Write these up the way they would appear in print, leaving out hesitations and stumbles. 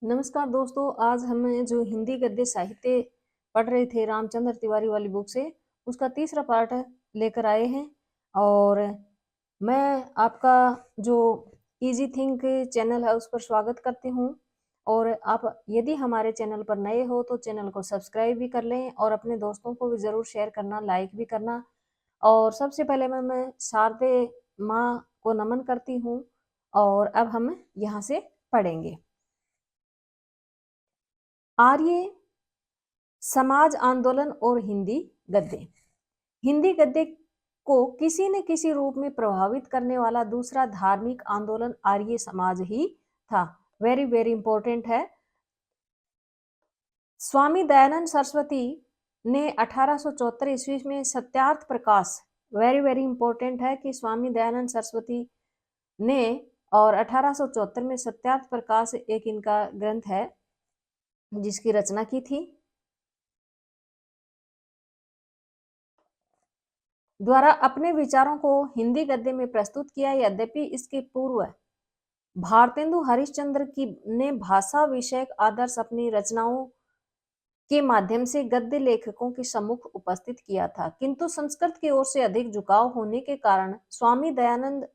नमस्कार दोस्तों, आज हम जो हिंदी गद्य साहित्य पढ़ रहे थे रामचंद्र तिवारी वाली बुक से, उसका तीसरा पार्ट लेकर आए हैं। और मैं आपका जो इजी थिंक चैनल है उस पर स्वागत करती हूँ। और आप यदि हमारे चैनल पर नए हो तो चैनल को सब्सक्राइब भी कर लें और अपने दोस्तों को भी ज़रूर शेयर करना, लाइक भी करना। और सबसे पहले मैं शारदे माँ को नमन करती हूँ। और अब हम यहाँ से पढ़ेंगे। आर्य समाज आंदोलन और हिंदी गद्य। हिंदी गद्य को किसी न किसी रूप में प्रभावित करने वाला दूसरा धार्मिक आंदोलन आर्य समाज ही था। वेरी वेरी इंपॉर्टेंट है। स्वामी दयानंद सरस्वती ने 1874 ईस्वी में Satyarth Prakash, very very important है कि स्वामी दयानंद सरस्वती ने और 1874 में सत्यार्थ प्रकाश एक इनका ग्रंथ है जिसकी रचना की थी, द्वारा अपने विचारों को हिंदी गद्य में प्रस्तुत किया। यद्यपि इसके पूर्व भारतेंदु हरिश्चंद्र की ने भाषा विषयक आदर्श अपनी रचनाओं के माध्यम से गद्य लेखकों के सम्मुख उपस्थित किया था, किंतु संस्कृत की ओर से अधिक झुकाव होने के कारण स्वामी दयानंद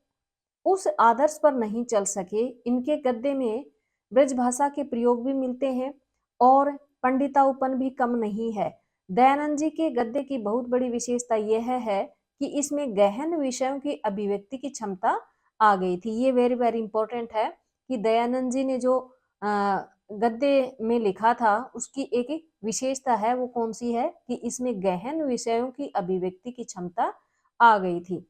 उस आदर्श पर नहीं चल सके। इनके गद्य में ब्रज भाषा के प्रयोग भी मिलते हैं और पंडिताउपन भी कम नहीं है। दयानंद जी के गद्य की बहुत बड़ी विशेषता यह है कि इसमें गहन विषयों की अभिव्यक्ति की क्षमता आ गई थी। ये वेरी वेरी इंपॉर्टेंट है कि दयानंद जी ने जो गद्य में लिखा था उसकी एक विशेषता है, वो कौन सी है कि इसमें गहन विषयों की अभिव्यक्ति की क्षमता आ गई थी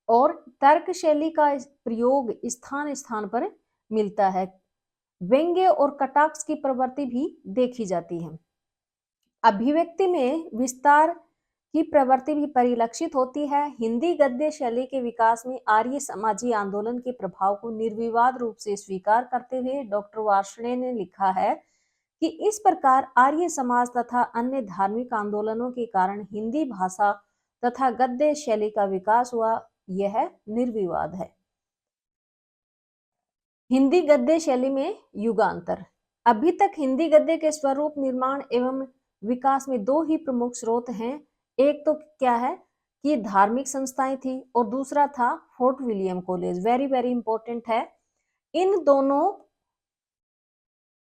और तर्क शैली का प्रयोग स्थान स्थान पर मिलता है। व्यंग्य और कटाक्ष की प्रवृत्ति भी देखी जाती है। अभिव्यक्ति में विस्तार की प्रवृत्ति भी परिलक्षित होती है। हिंदी गद्य शैली के विकास में आर्य समाजी आंदोलन के प्रभाव को निर्विवाद रूप से स्वीकार करते हुए डॉक्टर वार्ष्णेय ने लिखा है कि इस प्रकार आर्य समाज तथा अन्य धार्मिक आंदोलनों के कारण हिंदी भाषा तथा गद्य शैली का विकास हुआ, यह निर्विवाद है। हिंदी गद्य शैली में युगांतर। अभी तक हिंदी गद्य के स्वरूप निर्माण एवं विकास में दो ही प्रमुख स्रोत हैं। एक तो क्या है कि धार्मिक संस्थाएं थी और दूसरा था fort William college. Very very important है। इन दोनों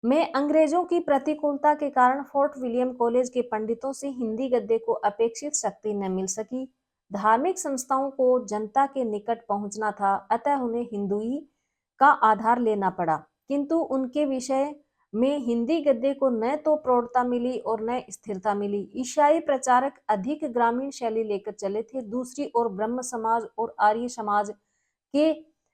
में अंग्रेजों की प्रतिकूलता के कारण फोर्ट विलियम कॉलेज के पंडितों से हिंदी गद्य को अपेक्षित शक्ति न मिल सकी। धार्मिक संस्थाओं को जनता के निकट पहुंचना था, अतः उन्हें हिंदुई का आधार लेना पड़ा, किंतु उनके विषय में हिंदी गद्य को न तो प्रौढ़ता मिली और न स्थिरता मिली। ईसाई प्रचारक अधिक ग्रामीण शैली लेकर चले थे। दूसरी ओर ब्रह्म समाज और आर्य समाज के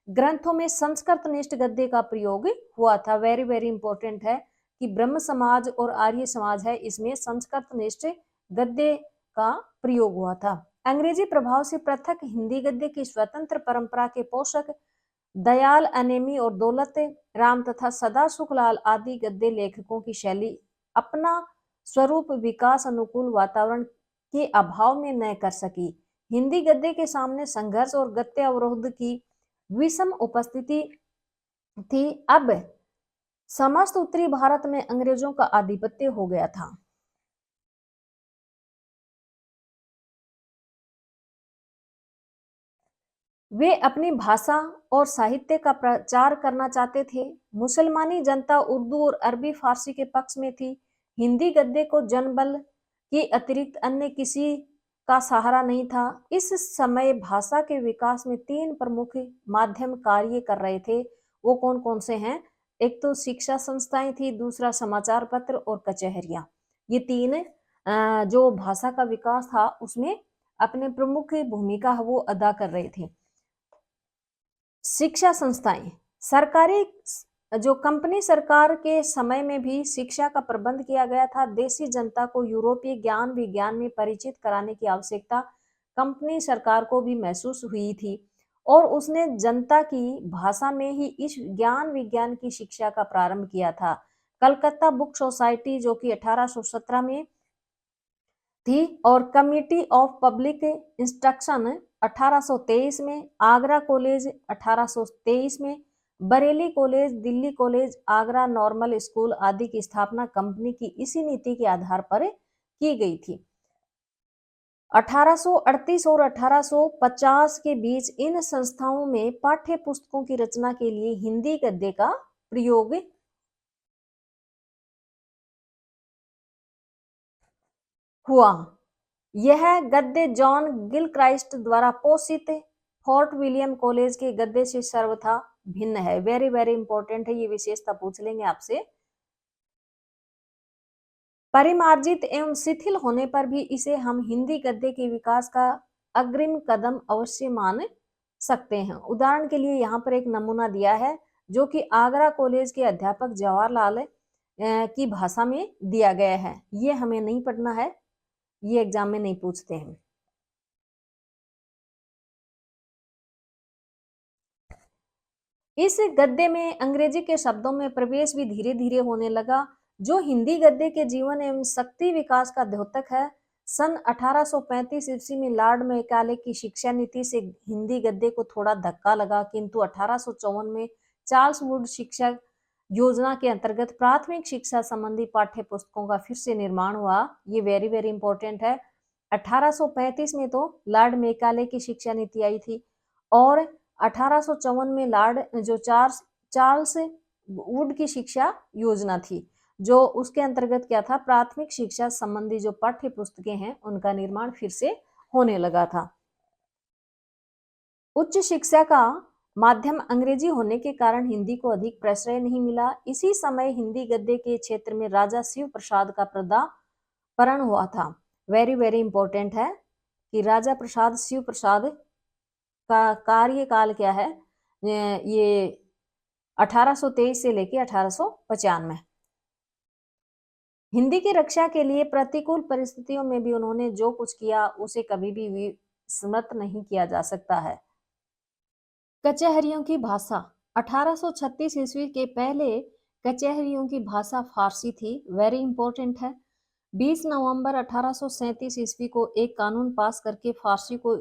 ग्रंथों में संस्कृत निष्ठ गद्य का प्रयोग हुआ था। वेरी वेरी इंपॉर्टेंट है कि ब्रह्म समाज और आर्य समाज है, इसमें संस्कृत निष्ठ गद्य का प्रयोग हुआ था। अंग्रेजी प्रभाव से पृथक हिंदी गद्य की स्वतंत्र परंपरा के पोषक दयाल अनेमी और दौलत राम तथा सदा सुखलाल आदि गद्य लेखकों की शैली अपना स्वरूप विकास अनुकूल वातावरण के अभाव में न कर सकी। हिंदी गद्य के सामने संघर्ष और गद्य अवरोध की विषम उपस्थिति थी। अब समस्त उत्तरी भारत में अंग्रेजों का आधिपत्य हो गया था। वे अपनी भाषा और साहित्य का प्रचार करना चाहते थे। मुसलमानी जनता उर्दू और अरबी फारसी के पक्ष में थी। हिंदी गद्य को जनबल के अतिरिक्त अन्य किसी का सहारा नहीं था। इस समय भाषा के विकास में तीन प्रमुख माध्यम कार्य कर रहे थे। वो कौन कौन से हैं? एक तो शिक्षा संस्थाएं थी, दूसरा समाचार पत्र और कचहरियां। ये तीन जो भाषा का विकास था उसमें अपने प्रमुख भूमिका वो अदा कर रहे थे। शिक्षा संस्थाएं, सरकारी जो कंपनी सरकार के समय में भी शिक्षा का प्रबंध किया गया था। देशी जनता को यूरोपीय ज्ञान विज्ञान में परिचित कराने की आवश्यकता कंपनी सरकार को भी महसूस हुई थी और उसने जनता की भाषा में ही इस ज्ञान विज्ञान की शिक्षा का प्रारंभ किया था। कलकत्ता बुक सोसाइटी जो कि 1817 में थी और कमिटी ऑफ पब्लिक इंस्ट्रक्शन 1823 में, आगरा कॉलेज 1823 में, Bareilly college, Delhi college, Agra normal school आदि की स्थापना कंपनी की इसी नीति के आधार पर की गई थी। 1838 और 1850 के बीच इन संस्थाओं में पाठ्य पुस्तकों की रचना के लिए हिंदी गद्य का प्रयोग हुआ। यह गद्य जॉन गिलक्राइस्ट द्वारा पोषित फोर्ट विलियम कॉलेज के गद्य से सर्वथा भिन्न है। वेरी वेरी इंपॉर्टेंट है, ये विशेषता पूछ लेंगे आपसे। परिमार्जित एवं शिथिल होने पर भी इसे हम हिंदी गद्य के विकास का अग्रिम कदम अवश्य मान सकते हैं। उदाहरण के लिए यहाँ पर एक नमूना दिया है जो कि आगरा कॉलेज के अध्यापक जवाहरलाल की भाषा में दिया गया है। ये हमें नहीं पढ़ना है, ये एग्जाम में नहीं पूछते हैं। इस गद्य में अंग्रेजी के शब्दों में प्रवेश भी धीरे धीरे होने लगा, जो हिंदी गद्य के जीवन एवं शक्ति विकास का द्योतक है। सन 1835 ईस्वी में लॉर्ड मैकाले की शिक्षा नीति से हिंदी गद्य को थोड़ा धक्का लगा, किंतु 1854 में चार्ल्स वुड शिक्षा योजना के अंतर्गत प्राथमिक शिक्षा संबंधी पाठ्य पुस्तकों का फिर से निर्माण हुआ। ये वेरी वेरी इंपॉर्टेंट है। 1835 में तो लॉर्ड मैकाले की शिक्षा नीति आई थी और 1854 में लॉर्ड जो चार्ल्स वुड की शिक्षा योजना थी, जो उसके अंतर्गत क्या था, प्राथमिक शिक्षा संबंधी जो पाठ्य पुस्तकें हैं उनका निर्माण फिर से होने लगा था। उच्च शिक्षा का माध्यम अंग्रेजी होने के कारण हिंदी को अधिक प्रश्रय नहीं मिला। इसी समय हिंदी गद्य के क्षेत्र में राजा शिव प्रसाद का पदार्पण हुआ था। वेरी वेरी इंपॉर्टेंट है कि राजा प्रसाद शिव प्रसाद का कार्यकाल क्या है, ये 1823 से लेके 1895। हिंदी की रक्षा के लिए प्रतिकूल परिस्थितियों में भी उन्होंने जो कुछ किया उसे कभी भी विस्मृत नहीं किया जा सकता है। कचहरियों की भाषा 1836 ईस्वी के पहले कचहरियों की भाषा फारसी थी। वेरी इंपॉर्टेंट है। 20 नवंबर 1837 ईस्वी को एक कानून पास करके फारसी को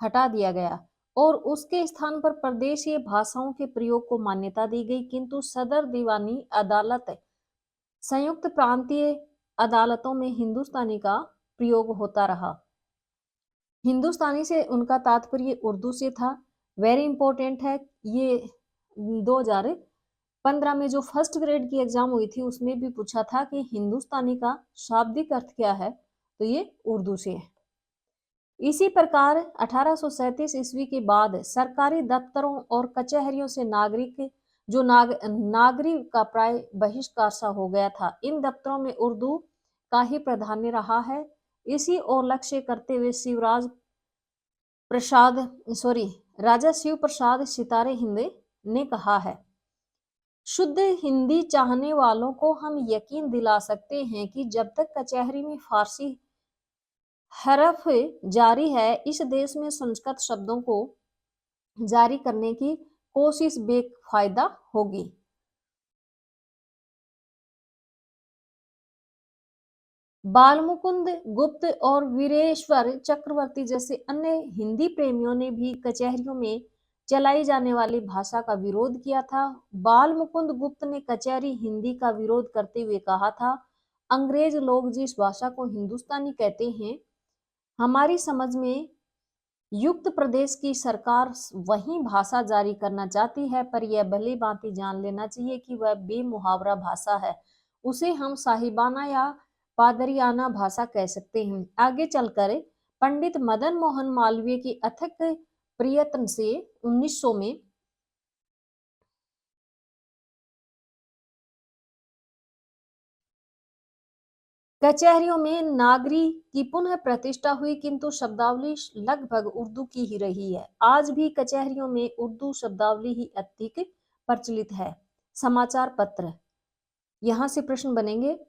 हटा दिया गया और उसके स्थान पर प्रदेशीय भाषाओं के प्रयोग को मान्यता दी गई, किंतु सदर दीवानी अदालत, संयुक्त प्रांतीय अदालतों में हिंदुस्तानी का प्रयोग होता रहा। हिंदुस्तानी से उनका तात्पर्य उर्दू से था। वेरी इंपॉर्टेंट है। ये 2015 में जो फर्स्ट ग्रेड की एग्जाम हुई थी उसमें भी पूछा था कि हिंदुस्तानी का शाब्दिक अर्थ क्या है, तो ये उर्दू से है। इसी प्रकार 1837 ईस्वी के बाद सरकारी दफ्तरों और कचहरियों से नागरिक का प्राय बहिष्कार सा हो गया था। इन दफ्तरों में उर्दू का ही प्राधान्य रहा है। इसी और लक्ष्य करते हुए राजा शिव प्रसाद सितारे हिंद ने कहा है, शुद्ध हिंदी चाहने वालों को हम यकीन दिला सकते हैं कि जब तक कचहरी में फारसी हरफ जारी है, इस देश में संस्कृत शब्दों को जारी करने की कोशिश बेफायदा होगी। बालमुकुंद गुप्त और वीरेश्वर चक्रवर्ती जैसे अन्य हिंदी प्रेमियों ने भी कचहरियों में चलाई जाने वाली भाषा का विरोध किया था। बालमुकुंद गुप्त ने कचहरी हिंदी का विरोध करते हुए कहा था, अंग्रेज लोग जिस भाषा को हिंदुस्तानी कहते हैं, हमारी समझ में युक्त प्रदेश की सरकार वही भाषा जारी करना चाहती है, पर यह भली भांति जान लेना चाहिए कि वह बेमुहावरा भाषा है। उसे हम साहिबाना या पादरियाना भाषा कह सकते हैं। आगे चलकर पंडित मदन मोहन मालवीय की अथक प्रयत्न से 1900 में कचहरियों में नागरी की पुनः प्रतिष्ठा हुई, किंतु शब्दावली लगभग उर्दू की ही रही है। आज भी कचहरियों में उर्दू शब्दावली ही अधिक प्रचलित है। समाचार पत्र, यहाँ से प्रश्न बनेंगे।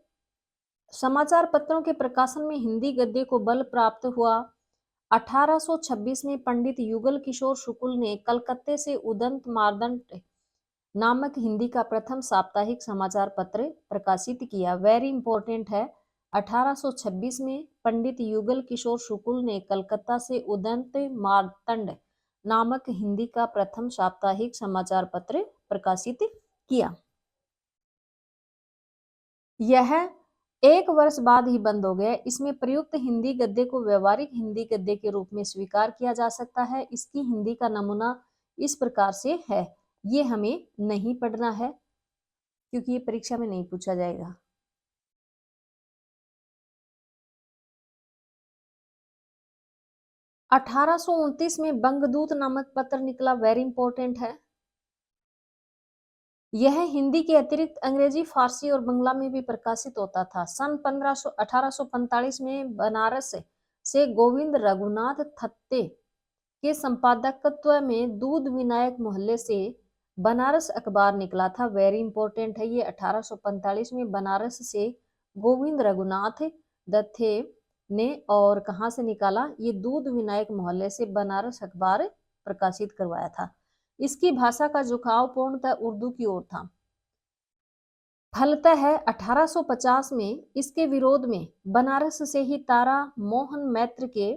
समाचार पत्रों के प्रकाशन में हिंदी गद्य को बल प्राप्त हुआ। 1826 में पंडित युगल किशोर शुक्ल ने कलकत्ते से उदंत मार्दंड नामक हिंदी का प्रथम साप्ताहिक समाचार पत्र प्रकाशित किया। वेरी इंपॉर्टेंट है। 1826 में पंडित युगल किशोर शुक्ल ने कलकत्ता से उदंत मार्तंड नामक हिंदी का प्रथम साप्ताहिक समाचार पत्र प्रकाशित किया। यह 1 वर्ष बाद ही बंद हो गया। इसमें प्रयुक्त हिंदी गद्य को व्यवहारिक हिंदी गद्य के रूप में स्वीकार किया जा सकता है। इसकी हिंदी का नमूना इस प्रकार से है। ये हमें नहीं पढ़ना है क्योंकि ये परीक्षा में नहीं पूछा जाएगा। 1829 में बंगदूत नामक पत्र निकला, वेरी इंपॉर्टेंट है। यह हिंदी के अतिरिक्त अंग्रेजी, फारसी और बंगला में भी प्रकाशित होता था। सन 1845 में बनारस से गोविंद रघुनाथ थत्ते के संपादकत्व में दूध विनायक मोहल्ले से बनारस अखबार निकला था, वेरी इंपॉर्टेंट है ये। 1845 में बनारस से गोविंद रघुनाथ दत्ते ने और कहाँ से निकाला, ये दूध विनायक मोहल्ले से बनारस अखबार प्रकाशित करवाया था। इसकी भाषा का झुकाव पूर्णतः उर्दू की ओर था। फलतः 1850 में इसके विरोध में बनारस से ही तारा मोहन मैत्र के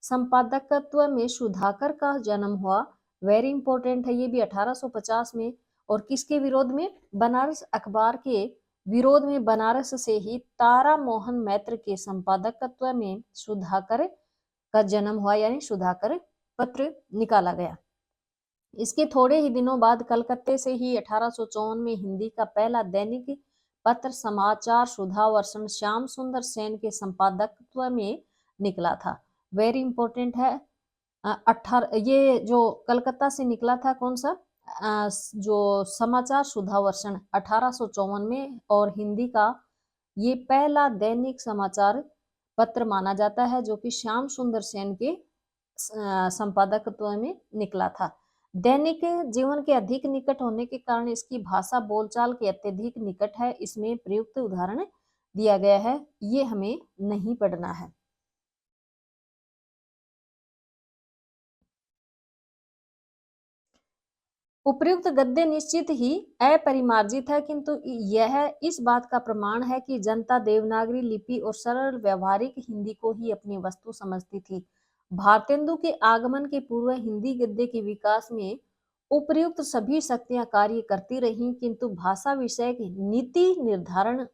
संपादकत्व में सुधाकर का जन्म हुआ, वेरी इंपॉर्टेंट है ये भी। 1850 में, और किसके विरोध में, बनारस अखबार के विरोध में बनारस से ही तारा मोहन मैत्र के संपादकत्व में सुधाकर का जन्म हुआ, यानी सुधाकर पत्र निकाला गया। इसके थोड़े ही दिनों बाद कलकत्ते से ही 1854 में हिंदी का पहला दैनिक पत्र समाचार सुधा वर्षण श्याम सुंदर सेन के संपादकत्व में निकला था, वेरी इंपॉर्टेंट है। ये जो कलकत्ता से निकला था, कौन सा, जो समाचार सुधा वर्षण 1854 में, और हिंदी का ये पहला दैनिक समाचार पत्र माना जाता है, जो कि श्याम सुंदर सेन के संपादकत्व में निकला था। दैनिक जीवन के अधिक निकट होने के कारण इसकी भाषा बोलचाल के अत्यधिक निकट है। इसमें प्रयुक्त उदाहरण दिया गया है, ये हमें नहीं पढ़ना है। उपर्युक्त गद्य निश्चित ही अपरिमार्जित है, किंतु यह इस बात का प्रमाण है कि जनता देवनागरी लिपि और सरल व्यवहारिक हिंदी को ही अपनी वस्तु समझती थी। भारतेंदु के आगमन के पूर्व हिंदी गद्य के विकास में उपर्युक्त सभी शक्तियां कार्य करती रहीं, किंतु भाषा विषयक नीति निर्धारण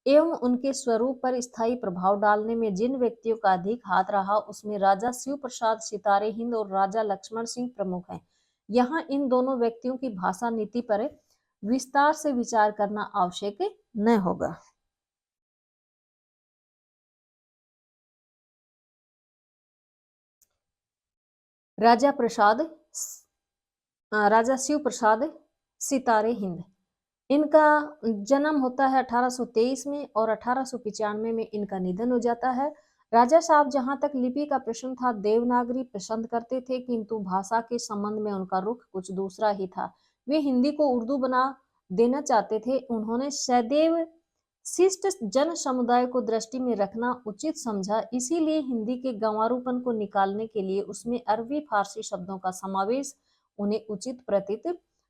एवं उनके स्वरूप पर स्थायी प्रभाव डालने में जिन व्यक्तियों का अधिक हाथ रहा, उसमें राजा शिव प्रसाद सितारे हिंद और राजा लक्ष्मण सिंह प्रमुख हैं। यहाँ इन दोनों व्यक्तियों की भाषा नीति पर विस्तार से विचार करना आवश्यक न होगा। राजा शिव प्रसाद सितारे हिंद, इनका जन्म होता है 1823 में और 1895 में इनका निधन हो जाता है। राजा साहब जहां तक लिपि का प्रश्न था, देवनागरी पसंद करते थे, किंतु भाषा के संबंध में उनका रुख कुछ दूसरा ही था। वे हिंदी को उर्दू बना देना चाहते थे। उन्होंने सदैव शिष्ट जन समुदाय को दृष्टि में रखना उचित समझा, इसीलिए हिंदी के गंवारूपन को निकालने के लिए उसमें अरबी फारसी शब्दों का समावेश उन्हें उचित प्रतीत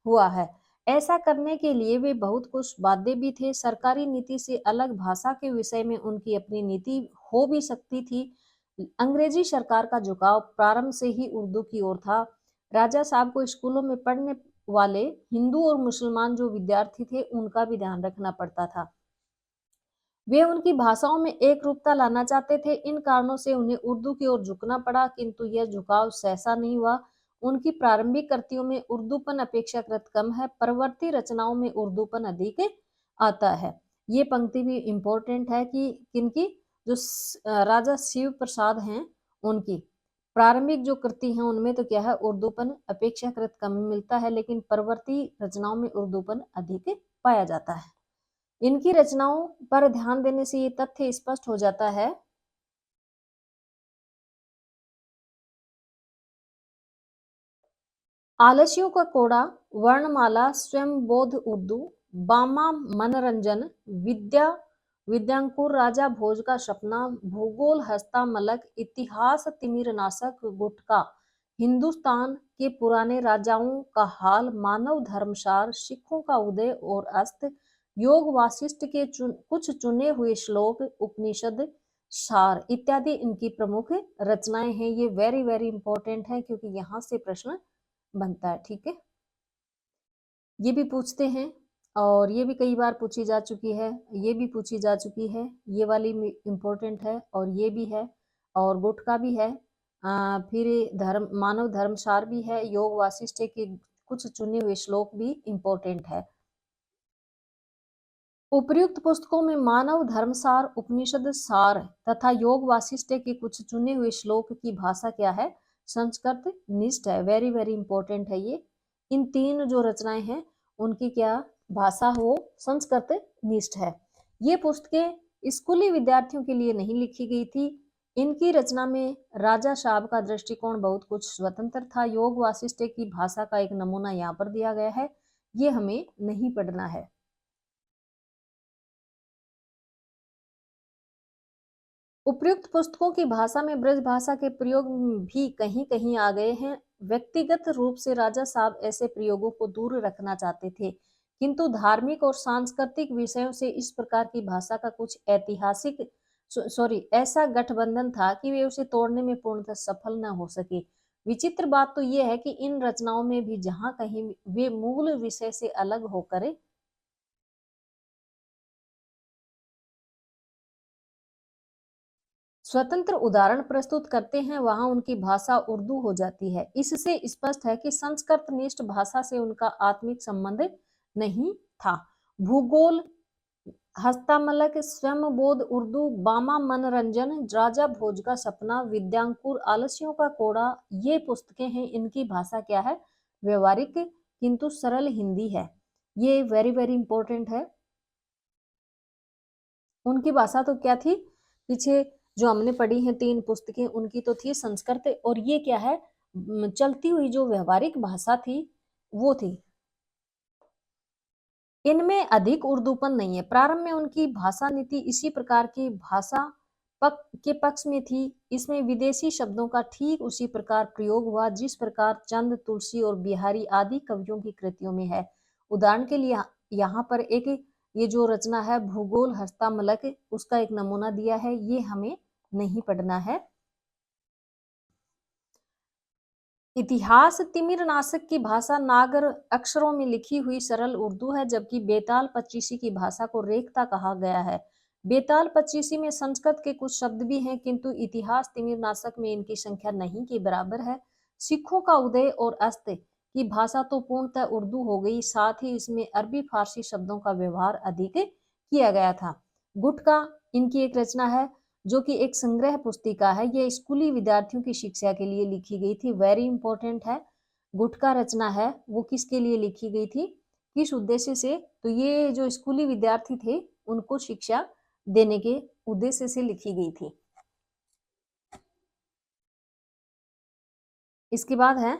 हुआ है। ऐसा करने के लिए वे बहुत कुछ बाध्य भी थे। सरकारी नीति से अलग भाषा के विषय में उनकी अपनी नीति हो भी सकती थी। अंग्रेजी सरकार का झुकाव प्रारंभ से ही उर्दू की ओर था। राजा साहब को स्कूलों में पढ़ने वाले हिंदू और मुसलमान जो विद्यार्थी थे, उनका भी ध्यान रखना पड़ता था। वे उनकी भाषाओं में एक रूपता लाना चाहते थे। इन कारणों से उन्हें उर्दू की ओर झुकना पड़ा, किंतु यह झुकाव सहसा नहीं हुआ। उनकी प्रारंभिक कृतियों में उर्दूपन अपेक्षाकृत कम है, परवर्ती रचनाओं में उर्दूपन अधिक आता है। ये पंक्ति भी इंपॉर्टेंट है कि किनकी, जो राजा शिव प्रसाद हैं, उनकी प्रारंभिक जो कृति है उनमें तो क्या है, उर्दूपन अपेक्षाकृत कम मिलता है, लेकिन परवर्ती रचनाओं में उर्दूपन अधिक पाया जाता है। इनकी रचनाओं पर ध्यान देने से ये तथ्य स्पष्ट हो जाता है आलस्यों का कोड़ा, वर्णमाला, स्वयंबोध उर्दू, बामा मनोरंजन, विद्यांकुर, राजा भोज का सपना, भूगोल हस्ता मलक, इतिहास तिमिरनाशक, गुटका, हिंदुस्तान के पुराने राजाओं का हाल, मानव धर्मसार, सिखों का उदय और अस्त, योग वासिष्ठ के कुछ चुने हुए श्लोक, उपनिषद सार इत्यादि इनकी प्रमुख रचनाएं हैं। ये वेरी वेरी इंपॉर्टेंट है, क्योंकि यहाँ से प्रश्न बनता है। ठीक है, ये भी पूछते हैं और ये भी कई बार पूछी जा चुकी है, ये भी पूछी जा चुकी है, ये वाली इम्पोर्टेंट है और ये भी है और गुटका भी है। फिर धर्म मानव धर्मसार भी है, योग वासिष्ठ के कुछ चुने हुए श्लोक भी इम्पोर्टेंट है। उपर्युक्त पुस्तकों में मानव धर्मसार, उपनिषद सार तथा योग वासिष्ठ के कुछ चुने हुए श्लोक की भाषा क्या है? संस्कृत निष्ठ है। वेरी वेरी इंपॉर्टेंट है ये। इन तीन जो रचनाएं हैं उनकी क्या भाषा हो? संस्कृत निष्ठ है। ये पुस्तकें स्कूली विद्यार्थियों के लिए नहीं लिखी गई थी। इनकी रचना में राजा साहब का दृष्टिकोण बहुत कुछ स्वतंत्र था। योग वासिष्ठ की भाषा का एक नमूना यहाँ पर दिया गया है, ये हमें नहीं पढ़ना है। उपर्युक्त पुस्तकों की भाषा में ब्रज भाषा के प्रयोग भी कहीं कहीं आ गए हैं। व्यक्तिगत रूप से राजा साहब ऐसे प्रयोगों को दूर रखना चाहते थे, किंतु धार्मिक और सांस्कृतिक विषयों से इस प्रकार की भाषा का कुछ ऐसा गठबंधन था कि वे उसे तोड़ने में पूर्णतः सफल न हो सके। विचित्र बात तो यह है कि इन रचनाओं में भी जहां कहीं वे मूल विषय से अलग होकर स्वतंत्र उदाहरण प्रस्तुत करते हैं, वहां उनकी भाषा उर्दू हो जाती है। इससे स्पष्ट है कि संस्कृतनिष्ठ भाषा से उनका आत्मिक संबंध नहीं था। भूगोल, हस्तामलक, स्वयंबोध, उर्दू, बामा मनोरंजन, राजा भोज का सपना, विद्यांकुर, आलस्यों का कोड़ा, ये पुस्तकें हैं। इनकी भाषा क्या है? व्यवहारिक किंतु सरल हिंदी है। ये वेरी वेरी इंपॉर्टेंट है। उनकी भाषा तो क्या थी? पीछे जो हमने पढ़ी हैं तीन पुस्तकें, उनकी तो थी संस्कृत, और ये क्या है? चलती हुई जो व्यवहारिक भाषा थी वो थी। इनमें अधिक उर्दूपन नहीं है। प्रारंभ में उनकी भाषा नीति इसी प्रकार की भाषा के पक्ष में थी। इसमें विदेशी शब्दों का ठीक उसी प्रकार प्रयोग हुआ जिस प्रकार चंद, तुलसी और बिहारी आदि कवियों की कृतियों में है। उदाहरण के लिए यहाँ पर एक ये जो रचना है भूगोल हस्तामलक, उसका एक नमूना दिया है, ये हमें नहीं पढ़ना है। इतिहास तिमिरनाशक की भाषा नागर अक्षरों में लिखी हुई सरल उर्दू है, जबकि बेताल पच्चीसी की भाषा को रेखता कहा गया है। बेताल पच्चीसी में संस्कृत के कुछ शब्द भी हैं, किंतु इतिहास तिमिरनाशक में इनकी संख्या नहीं के बराबर है। सिखों का उदय और अस्त की भाषा तो पूर्णतः उर्दू हो गई, साथ ही इसमें अरबी फारसी शब्दों का व्यवहार अधिक किया गया था। गुटका इनकी एक रचना है जो कि एक संग्रह पुस्तिका है। ये स्कूली विद्यार्थियों की शिक्षा के लिए लिखी गई थी। वेरी इंपॉर्टेंट है। गुटका रचना है वो किसके लिए लिखी गई थी, किस उद्देश्य से? तो ये जो स्कूली विद्यार्थी थे उनको शिक्षा देने के उद्देश्य से लिखी गई थी। इसके बाद है,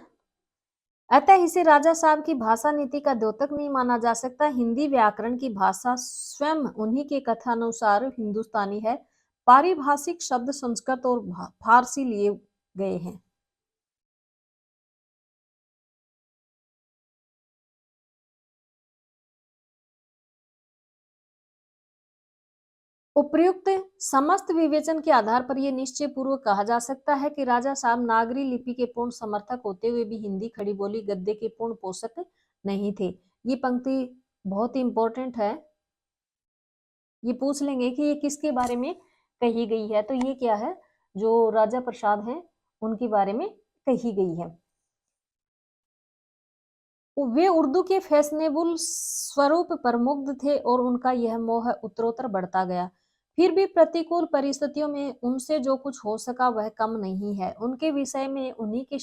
अतः इसे राजा साहब की भाषा नीति का द्योतक नहीं माना जा सकता। हिंदी व्याकरण की भाषा स्वयं उन्हीं के कथानुसार हिंदुस्तानी है। पारिभाषिक शब्द संस्कृत और फारसी लिए गए हैं। उपर्युक्त समस्त विवेचन के आधार पर यह निश्चय पूर्वक कहा जा सकता है कि राजा साहब नागरी लिपि के पूर्ण समर्थक होते हुए भी हिंदी खड़ी बोली गद्य के पूर्ण पोषक नहीं थे। ये पंक्ति बहुत ही इंपॉर्टेंट है। ये पूछ लेंगे कि ये किसके बारे में कही गई है, तो ये क्या है? जो राजा प्रसाद हैं उनके बारे में कही गई है। वे उर्दू के फैशनेबल स्वरूप पर मुग्ध थे और उनका यह मोह उत्तरोत्तर बढ़ता गया। फिर भी प्रतिकूल परिस्थितियों में उनसे जो कुछ हो सका वह कम नहीं है। उनके विषय में उन्हीं के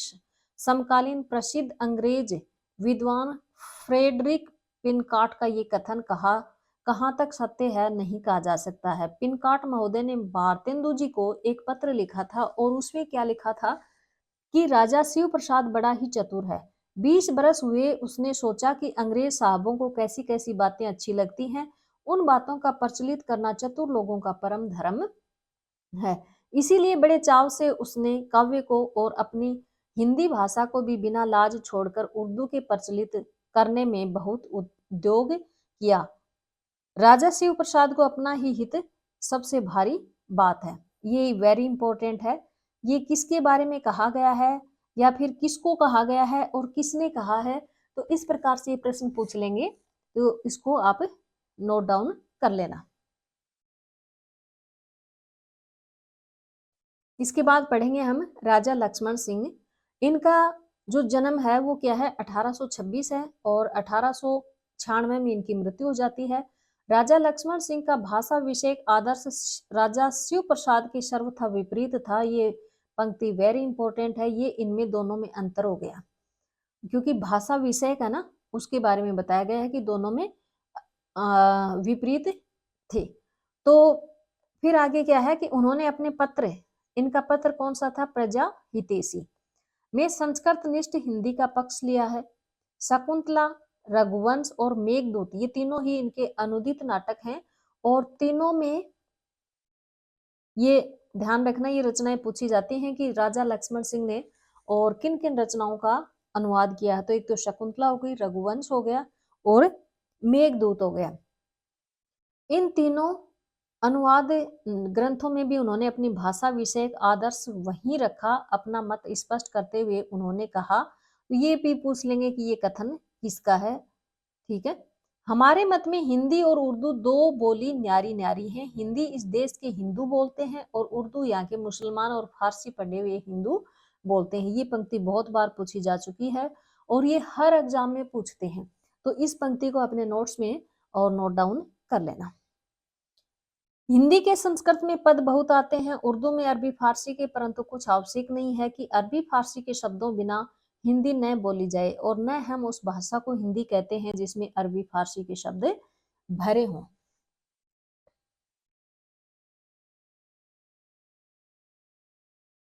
समकालीन प्रसिद्ध अंग्रेज विद्वान फ्रेडरिक पिनकाट का ये कथन कहाँ तक सत्य है नहीं कहा जा सकता है। पिनकाट महोदय ने भारतेंदु जी को एक पत्र लिखा था और उसमें क्या लिखा था कि राजा शिव प्रसाद बड़ा ही चतुर है। 20 बरस हुए उसने सोचा कि अंग्रेज साहबों को कैसी कैसी बातें अच्छी लगती हैं, उन बातों का प्रचलित करना चतुर लोगों का परम धर्म है। इसीलिए बड़े चाव से उसने काव्य को और अपनी हिंदी भाषा को भी बिना लाज छोड़कर उर्दू के प्रचलित करने में बहुत उद्योग किया। राजा शिव प्रसाद को अपना ही हित सबसे भारी बात है। ये वेरी इंपॉर्टेंट है। ये किसके बारे में कहा गया है या फिर किसको कहा गया है और किसने कहा है? तो इस प्रकार से ये प्रश्न पूछ लेंगे, तो इसको आप नोट डाउन कर लेना। इसके बाद पढ़ेंगे हम राजा लक्ष्मण सिंह। इनका जो जन्म है वो क्या है, 1826 है और 1896 में इनकी मृत्यु हो जाती है। राजा लक्ष्मण सिंह का भाषा विषयक आदर्श राजा शिव प्रसाद के सर्वथा विपरीत था। ये पंक्ति वेरी इंपॉर्टेंट है, ये इनमें दोनों में अंतर हो गया, क्योंकि भाषा विषय का ना उसके बारे में बताया गया है कि दोनों में विपरीत थे। तो फिर आगे क्या है कि उन्होंने अपने पत्र, इनका पत्र कौन सा था, प्रजा हितैषी में संस्कृत निष्ठ हिंदी का पक्ष लिया है। शकुंतला, रघुवंश और मेघदूत ये तीनों ही इनके अनुदित नाटक हैं और तीनों में ये ध्यान रखना, ये रचनाएं पूछी जाती हैं कि राजा लक्ष्मण सिंह ने और किन किन रचनाओं का अनुवाद किया है। तो एक तो शकुंतला हो गई, रघुवंश हो गया और मेघदूत हो गया। इन तीनों अनुवाद ग्रंथों में भी उन्होंने अपनी भाषा विषयक आदर्श वहीं रखा, अपना मत स्पष्ट करते हुए उन्होंने कहा। तो ये भी पूछ लेंगे कि ये कथन किसका है, ठीक है। हमारे मत में हिंदी और उर्दू दो बोली न्यारी न्यारी हैं। हिंदी इस देश के हिंदू बोलते हैं और उर्दू यहाँ के मुसलमान और फारसी पढ़े हुए हिंदू बोलते हैं। ये पंक्ति बहुत बार पूछी जा चुकी है और ये हर एग्जाम में पूछते हैं, तो इस पंक्ति को अपने नोट्स में और नोट डाउन कर लेना। हिंदी के संस्कृत में पद बहुत आते हैं, उर्दू में अरबी फारसी के, परंतु कुछ आवश्यक नहीं है कि अरबी फारसी के शब्दों बिना हिंदी न बोली जाए और न हम उस भाषा को हिंदी कहते हैं जिसमें अरबी फारसी के शब्द भरे हों।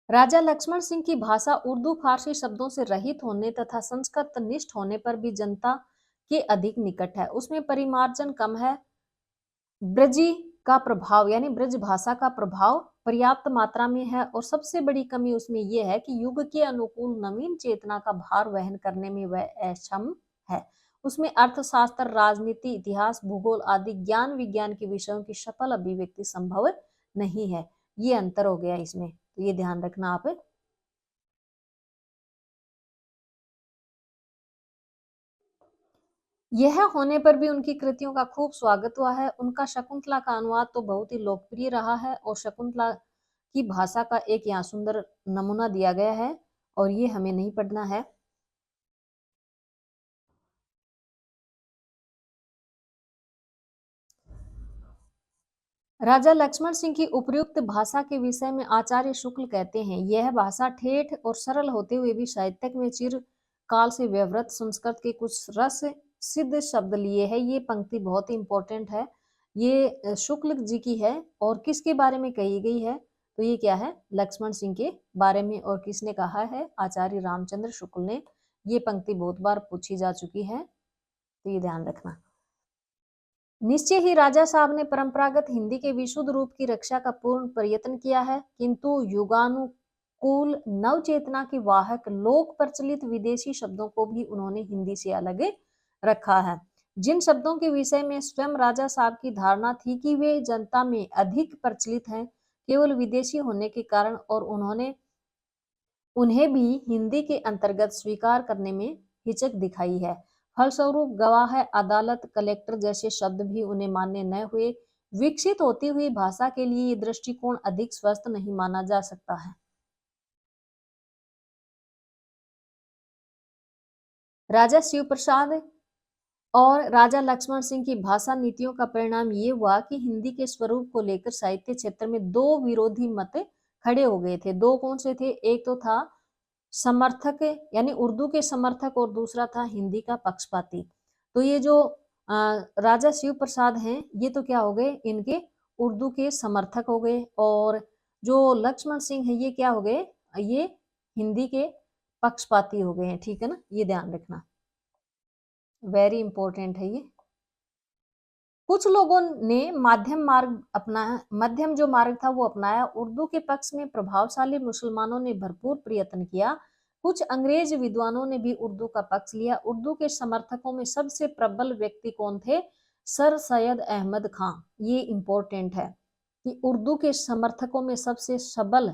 राजा लक्ष्मण सिंह की भाषा उर्दू फारसी शब्दों से रहित होने तथा संस्कृत निष्ठ होने पर भी जनता के अधिक निकट है। उसमें परिमार्जन कम है। ब्रजी का प्रभाव यानी ब्रज भाषा का प्रभाव पर्याप्त मात्रा में है और सबसे बड़ी कमी उसमें यह है कि युग के अनुकूल नवीन चेतना का भार वहन करने में वह अक्षम है। उसमें अर्थशास्त्र, राजनीति, इतिहास, भूगोल आदि ज्ञान विज्ञान के विषयों की सफल अभिव्यक्ति संभव नहीं है। ये अंतर हो गया इसमें, तो ये ध्यान रखना आप। यह होने पर भी उनकी कृतियों का खूब स्वागत हुआ है। उनका शकुंतला का अनुवाद तो बहुत ही लोकप्रिय रहा है और शकुंतला की भाषा का एक यहाँ सुंदर नमूना दिया गया है और ये हमें नहीं पढ़ना है। राजा लक्ष्मण सिंह की उपर्युक्त भाषा के विषय में आचार्य शुक्ल कहते हैं, यह भाषा ठेठ और सरल होते हुए भी साहित्यक में चिर काल से व्यवहृत संस्कृत के कुछ रस सिद्ध शब्द लिए है। ये पंक्ति बहुत ही इंपॉर्टेंट है, ये शुक्ल जी की है और किसके बारे में कही गई है, तो ये क्या है, लक्ष्मण सिंह के बारे में। और किसने कहा है, आचार्य रामचंद्र शुक्ल ने। ये पंक्ति बहुत बार पूछी जा चुकी है, तो ये ध्यान रखना। निश्चय ही राजा साहब ने परंपरागत हिंदी के विशुद्ध रूप की रक्षा का पूर्ण प्रयत्न किया है, किंतु युगानुकूल नव चेतना के वाहक लोक प्रचलित विदेशी शब्दों को भी उन्होंने हिंदी से अलग रखा है। जिन शब्दों के विषय में स्वयं राजा साहब की धारणा थी कि वे जनता में अधिक प्रचलित हैं, केवल विदेशी होने के कारण और उन्होंने उन्हें भी हिंदी के अंतर्गत स्वीकार करने में हिचक दिखाई है। फलस्वरूप गवाह, अदालत, कलेक्टर जैसे शब्द भी उन्हें मान्य न हुए। विकसित होती हुई भाषा के लिए ये दृष्टिकोण अधिक स्वस्थ नहीं माना जा सकता है। राजा शिव प्रसाद और राजा लक्ष्मण सिंह की भाषा नीतियों का परिणाम ये हुआ कि हिंदी के स्वरूप को लेकर साहित्य क्षेत्र में दो विरोधी मत खड़े हो गए थे। दो कौन से थे, एक तो था समर्थक यानी उर्दू के समर्थक और दूसरा था हिंदी का पक्षपाती। तो ये जो राजा शिव प्रसाद हैं, ये तो क्या हो गए, इनके उर्दू के समर्थक हो गए और जो लक्ष्मण सिंह है ये क्या हो गए, ये हिंदी के पक्षपाती हो गए हैं, ठीक है ना, ये ध्यान रखना, वेरी इंपॉर्टेंट है ये। कुछ लोगों ने माध्यम मार्ग अपनाया, मध्यम जो मार्ग था वो अपनाया। उर्दू के पक्ष में प्रभावशाली मुसलमानों ने भरपूर प्रयत्न किया। कुछ अंग्रेज विद्वानों ने भी उर्दू का पक्ष लिया। उर्दू के समर्थकों में सबसे प्रबल व्यक्ति कौन थे, सर सैयद अहमद खां। ये इंपॉर्टेंट है कि उर्दू के समर्थकों में सबसे सबल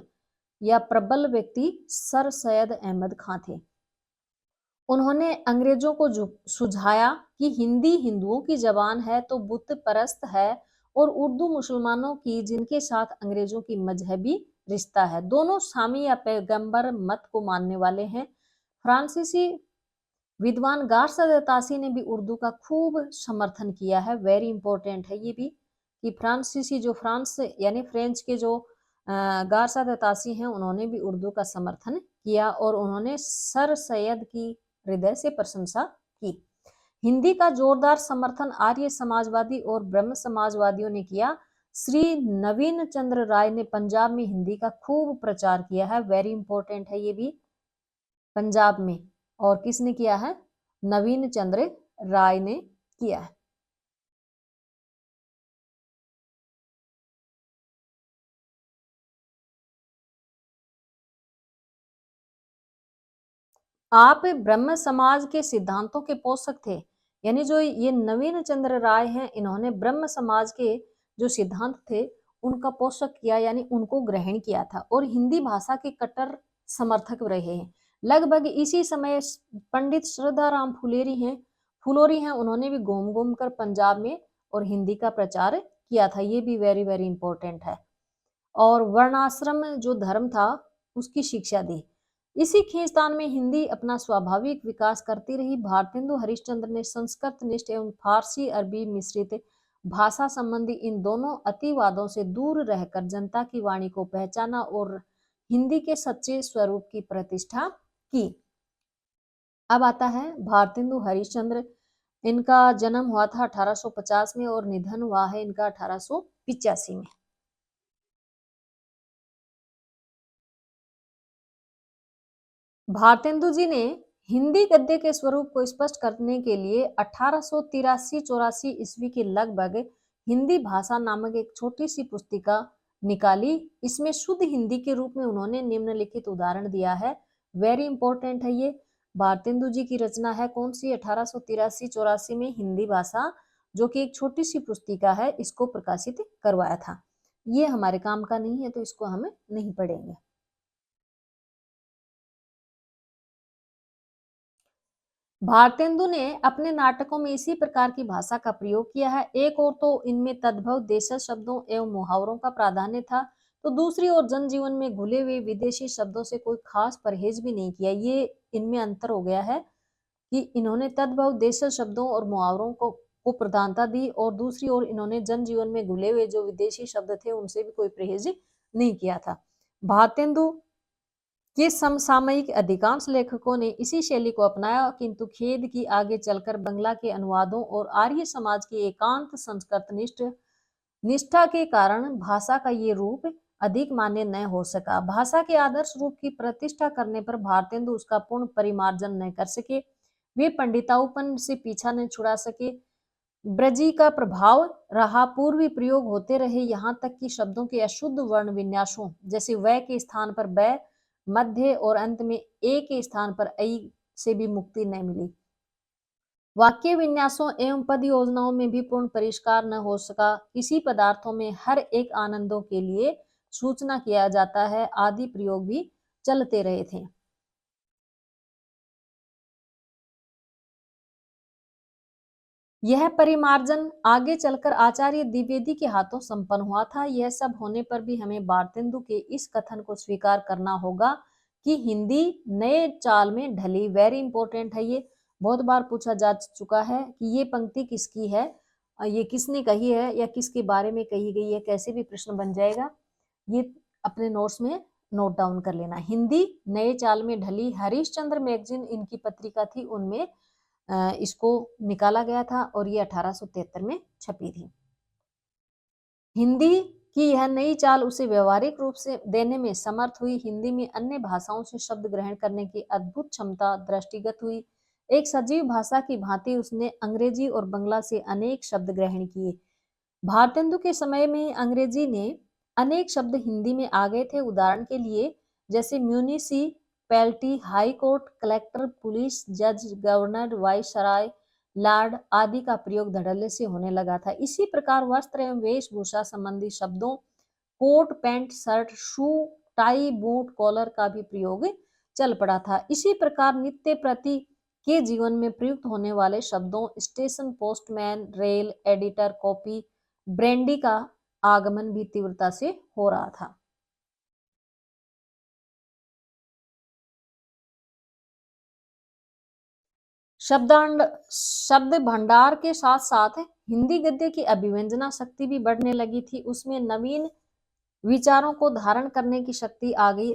या प्रबल व्यक्ति सर सैयद अहमद खां थे। उन्होंने अंग्रेजों को सुझाया कि हिंदी हिंदुओं की जबान है तो बुत परस्त है और उर्दू मुसलमानों की, जिनके साथ अंग्रेजों की मजहबी रिश्ता है। दोनों सामी या पैगंबर मत को मानने वाले हैं। फ्रांसीसी विद्वान गार्सा तासी ने भी उर्दू का खूब समर्थन किया है। वेरी इंपॉर्टेंट है ये भी कि फ्रांसीसी जो फ्रांस यानी फ्रेंच के जो गार्सा तासी हैं, उन्होंने भी उर्दू का समर्थन किया और उन्होंने सर सैयद की हृदय से प्रशंसा की। हिंदी का जोरदार समर्थन आर्य समाजवादी और ब्रह्म समाजवादियों ने किया। श्री नवीन चंद्र राय ने पंजाब में हिंदी का खूब प्रचार किया है। वेरी इंपॉर्टेंट है ये भी, पंजाब में। और किसने किया है? नवीन चंद्र राय ने किया है। आप ब्रह्म समाज के सिद्धांतों के पोषक थे, यानी जो ये नवीन चंद्र राय हैं, इन्होंने ब्रह्म समाज के जो सिद्धांत थे उनका पोषक किया, यानी उनको ग्रहण किया था और हिंदी भाषा के कट्टर समर्थक रहे हैं। लगभग इसी समय पंडित श्रद्धाराम फुलोरी हैं, उन्होंने भी घूम घूम कर पंजाब में और हिंदी का प्रचार किया था। ये भी वेरी वेरी इंपॉर्टेंट है। और वर्णाश्रम जो धर्म था उसकी शिक्षा दी। इसी खींचतान में हिंदी अपना स्वाभाविक विकास करती रही। भारतेंदु हरिश्चंद्र ने संस्कृत निष्ठ एवं फारसी अरबी मिश्रित भाषा संबंधी इन दोनों अतिवादों से दूर रहकर जनता की वाणी को पहचाना और हिंदी के सच्चे स्वरूप की प्रतिष्ठा की। अब आता है भारतेंदु हरिश्चंद्र। इनका जन्म हुआ था 1850 में और निधन हुआ है इनका 1885 में। भारतेंदु जी ने हिंदी गद्य के स्वरूप को स्पष्ट करने के लिए 1883-84 ईस्वी के लगभग हिंदी भाषा नामक एक छोटी सी पुस्तिका निकाली। इसमें शुद्ध हिंदी के रूप में उन्होंने निम्नलिखित उदाहरण दिया है। वेरी इंपॉर्टेंट है ये। भारतेंदु जी की रचना है कौन सी? 1883-84 में हिंदी भाषा, जो कि एक छोटी सी पुस्तिका है, इसको प्रकाशित करवाया था। ये हमारे काम का नहीं है तो इसको हम नहीं पढ़ेंगे। भारतेंदु ने अपने नाटकों में इसी प्रकार की भाषा का प्रयोग किया है। एक ओर तो इनमें तद्भव देशज शब्दों एवं मुहावरों का प्राधान्य था, तो दूसरी ओर जनजीवन में घुले हुए विदेशी शब्दों से कोई खास परहेज भी नहीं किया। ये इनमें अंतर हो गया है कि इन्होंने तद्भव देशज शब्दों और मुहावरों को प्रधानता दी और दूसरी ओर इन्होंने जनजीवन में घुले हुए जो विदेशी शब्द थे उनसे भी कोई परहेज नहीं किया था। भारतेंदु के समसामयिक अधिकांश लेखकों ने इसी शैली को अपनाया, किंतु खेद की आगे चलकर बंगला के अनुवादों और आर्य समाज की एकांत संस्कृत निष्ठा के कारण भाषा का ये रूप अधिक मान्य न हो सका। भाषा के आदर्श रूप की प्रतिष्ठा करने पर भारतेंदु उसका पूर्ण परिमार्जन न कर सके। वे पंडिताऊपन से पीछा न छुड़ा सके। ब्रजी का प्रभाव रहा, पूर्वी प्रयोग होते रहे, यहाँ तक कि शब्दों के अशुद्ध वर्ण विन्यासों जैसे वह के स्थान पर बै, मध्य और अंत में ए के स्थान पर ऐ से भी मुक्ति न मिली। वाक्य विन्यासों एवं पद योजनाओं में भी पूर्ण परिष्कार न हो सका। किसी पदार्थों में हर एक आनंदों के लिए सूचना किया जाता है आदि प्रयोग भी चलते रहे थे। यह परिमार्जन आगे चलकर आचार्य द्विवेदी के हाथों संपन्न हुआ था। यह सब होने पर भी हमें भारतेंदु के इस कथन को स्वीकार करना होगा कि हिंदी नए चाल में ढली। वेरी इंपॉर्टेंट है ये, बहुत बार पूछा जा चुका है कि ये पंक्ति किसकी है, ये किसने कही है या किसके बारे में कही गई है, कैसे भी प्रश्न बन जाएगा। ये अपने नोट्स में नोट डाउन कर लेना। हिंदी नए चाल में ढली, हरिश्चंद्र मैगजीन इनकी पत्रिका थी, उनमें इसको निकाला गया था और ये 1873 में छपी थी। हिंदी की यह नई चाल उसे व्यवहारिक रूप से देने में समर्थ हुई। हिंदी में अन्य भाषाओं से शब्द ग्रहण करने की अद्भुत क्षमता दृष्टिगत हुई। एक सजीव भाषा की भांति उसने अंग्रेजी और बंगला से अनेक शब्द ग्रहण किए। भारतेंदु के समय में अंग्रेजी ने अनेक शब्द हिंदी में आ गए थे। उदाहरण के लिए जैसे municipality, high court, collector, police, जज, गवर्नर, वाइसराय, लॉर्ड आदि का प्रयोग धड़ल्ले से होने लगा था। इसी प्रकार वस्त्र एवं वेशभूषा संबंधी शब्दों कोट, पैंट, शर्ट, शू, टाई, बूट, कॉलर का भी प्रयोग चल पड़ा था। इसी प्रकार नित्य प्रति के जीवन में प्रयुक्त होने वाले शब्दों station, postman, rail, editor, copy, brandy का आगमन भी तीव्रता से हो रहा था। शब्द भंडार के साथ साथ हिंदी गद्य की अभिव्यंजना शक्ति भी बढ़ने लगी थी। उसमें नवीन विचारों को धारण करने की शक्ति आ गई।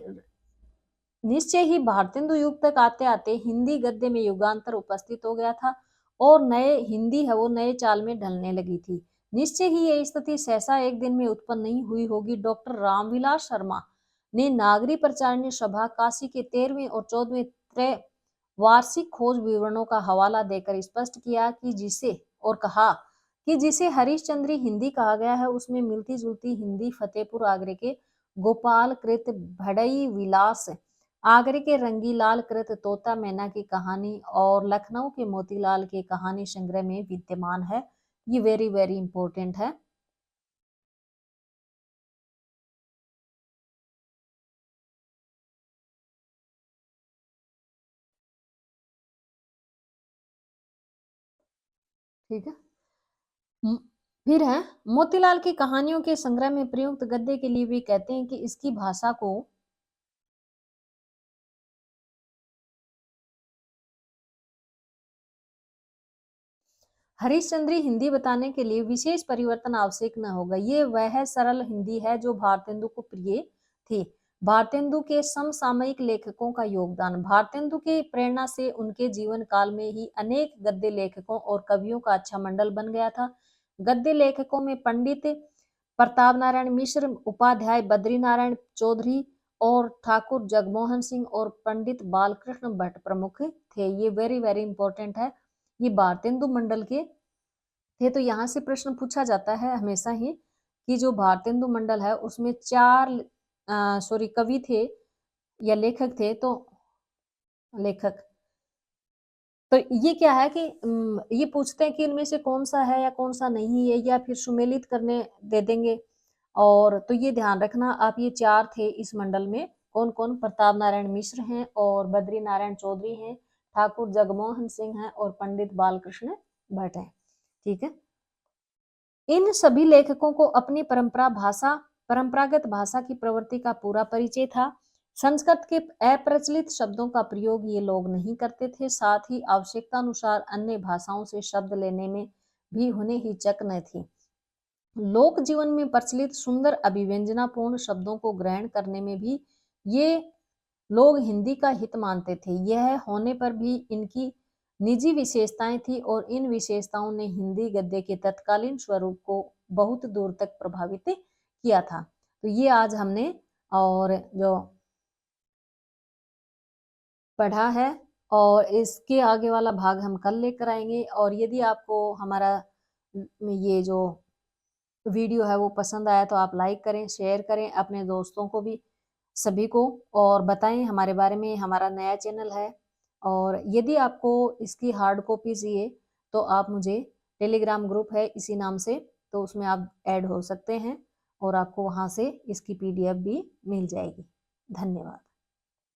निश्चय ही भारतेंदु युग तक आते आते हिंदी गद्य में युगांतर उपस्थित हो गया था और नए हिंदी है वो नए चाल में ढलने लगी थी। निश्चय ही ये स्थिति सहसा एक दिन में उत्पन्न नहीं हुई होगी। डॉक्टर रामविलास शर्मा ने नागरी प्रचारणी सभा काशी के 13वें और 14वें त्रैवार्षिक खोज विवरणों का हवाला देकर स्पष्ट किया कि जिसे और कहा कि जिसे हरिश्चंद्री हिंदी कहा गया है उसमें मिलती जुलती हिंदी फतेहपुर आगरे के गोपाल कृत भड़ई विलास, आगरे के रंगीलाल कृत तोता मैना की कहानी और लखनऊ के मोतीलाल के कहानी संग्रह में विद्यमान है। ये वेरी वेरी इंपॉर्टेंट है। ठीक है। म- फिर है मोतीलाल की कहानियों के संग्रह में प्रयुक्त गद्य के लिए भी कहते हैं कि इसकी भाषा को हरिश्चंद्री हिंदी बताने के लिए विशेष परिवर्तन आवश्यक न होगा। ये वह सरल हिंदी है जो भारतेंदु को प्रिय थी। भारतेंदु के समसामयिक लेखकों का योगदान। भारतेंदु की प्रेरणा से उनके जीवन काल में ही अनेक गद्य लेखकों और कवियों का अच्छा मंडल बन गया था। गद्य लेखकों में पंडित प्रताप नारायण मिश्र, उपाध्याय बद्री नारायण चौधरी और ठाकुर जगमोहन सिंह और पंडित बालकृष्ण भट्ट प्रमुख थे। ये वेरी वेरी इंपॉर्टेंट है। ये भारतेंदु मंडल के थे। तो यहाँ से प्रश्न पूछा जाता है हमेशा ही कि जो भारतेंदु मंडल है उसमें चार कवि थे या लेखक थे। तो लेखक तो ये क्या है कि ये पूछते हैं कि इनमें से कौन सा है या कौन सा नहीं है या फिर सुमेलित करने दे देंगे। और तो ये ध्यान रखना आप, ये चार थे इस मंडल में। कौन कौन? प्रताप नारायण मिश्र हैं और बद्री नारायण चौधरी हैं, ठाकुर जगमोहन सिंह हैं और पंडित बालकृष्ण भट्ट हैं। ठीक है। इन सभी लेखकों को अपनी परंपरागत भाषा की प्रवृत्ति का पूरा परिचय था। संस्कृत के अप्रचलित शब्दों का प्रयोग ये लोग नहीं करते थे। साथ ही आवश्यकता अनुसार अन्य भाषाओं से शब्द लेने में भी उन्हें हिचक न थी। लोक जीवन में प्रचलित सुंदर अभिव्यंजनापूर्ण शब्दों को ग्रहण करने में भी ये लोग हिंदी का हित मानते थे। यह होने पर भी इनकी निजी विशेषताएं थी और इन विशेषताओं ने हिंदी गद्य के तत्कालीन स्वरूप को बहुत दूर तक प्रभावित किया था। तो ये आज हमने और जो पढ़ा है और इसके आगे वाला भाग हम कल लेकर आएंगे। और यदि आपको हमारा ये जो वीडियो है वो पसंद आया तो आप लाइक करें, शेयर करें अपने दोस्तों को भी, सभी को, और बताएं हमारे बारे में। हमारा नया चैनल है और यदि आपको इसकी हार्ड कॉपी चाहिए तो आप मुझे टेलीग्राम ग्रुप है इसी नाम से, तो उसमें आप ऐड हो सकते हैं और आपको वहां से इसकी PDF भी मिल जाएगी। धन्यवाद।